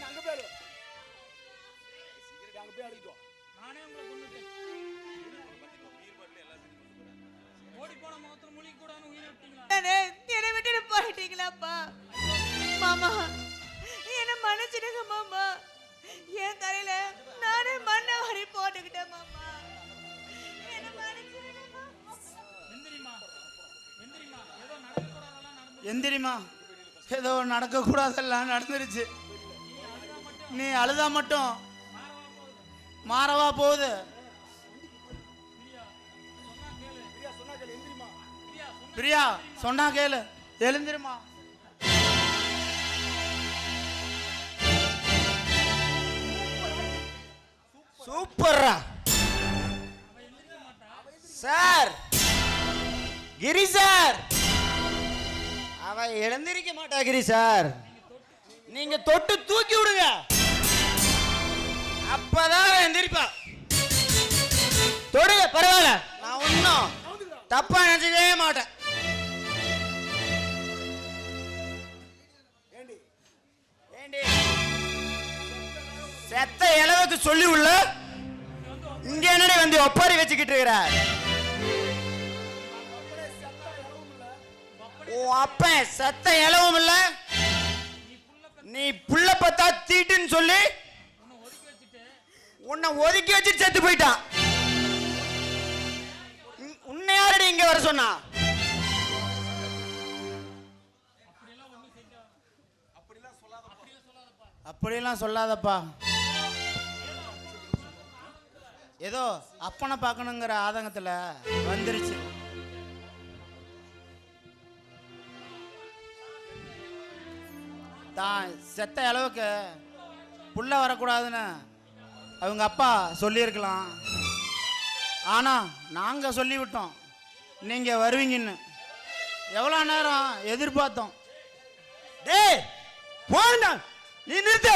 அங்க போய் அடிக்கிட்டோம். நானே உங்களை கொண்டுட்டேன். ஓடி போன முகத்துல முழி கூடான்னு உயிரை விட்டீங்களா? என்னை விட்டுட்டு போயிட்டீங்களாப்பா மாமா, என்ன மன்னிச்சிடுங்க மாமா. என் தலையில நானே மண்ணை வாரி போட்டுக்கிட்டேன் மாமா, என்ன மன்னிச்சிடுங்க மாமா. எந்திரிமா, ஏதோ நடக்கக்கூடாதெல்லாம் நடந்துருச்சு. நீ அழுதா மட்டும் மாறவா போகுது. பிரியா சொன்னா கேளு, எழுந்திருமா. சூப்பர்ரா சார், கிரி சார். அவ எழுந்திருக்க மாட்டா கிரி சார். நீங்க தொட்டு தூக்கி விடுங்க, அப்பதான் எந்திரிப்பா. தொடுங்க, பரவாயில்ல, நான் ஒன்னும் தப்பா நினைச்சவே மாட்டேன். செத்த இளவுக்கு சொல்லி உள்ள இங்க என்னடி வந்து ஒப்பாரி வச்சுக்கிட்டு இருக்கிற? உன் அப்பன் செத்த இளவும் இல்ல, நீ புள்ள பத்தா தீட்டுன்னு சொல்லி உன்னை ஒதுக்கி வச்சுட்டு செத்து போயிட்டான். உன்னை யாரடி இங்க வர சொன்னா? அப்படியெல்லாம் சொல்லாதப்பா. ஏதோ அப்பனை பார்க்கணுங்கிற ஆதங்கத்துல வந்துருச்சு. தான் செத்த அளவுக்கு புள்ள வரக்கூடாதுன்னு அவங்க அப்பா சொல்லியிருக்கலாம். ஆனா நாங்க சொல்லிவிட்டோம் நீங்க வருவீங்கன்னு. எவ்வளோ நேரம் எதிர்பார்த்தோம். டேய் போனா, நீ நிறுத்து.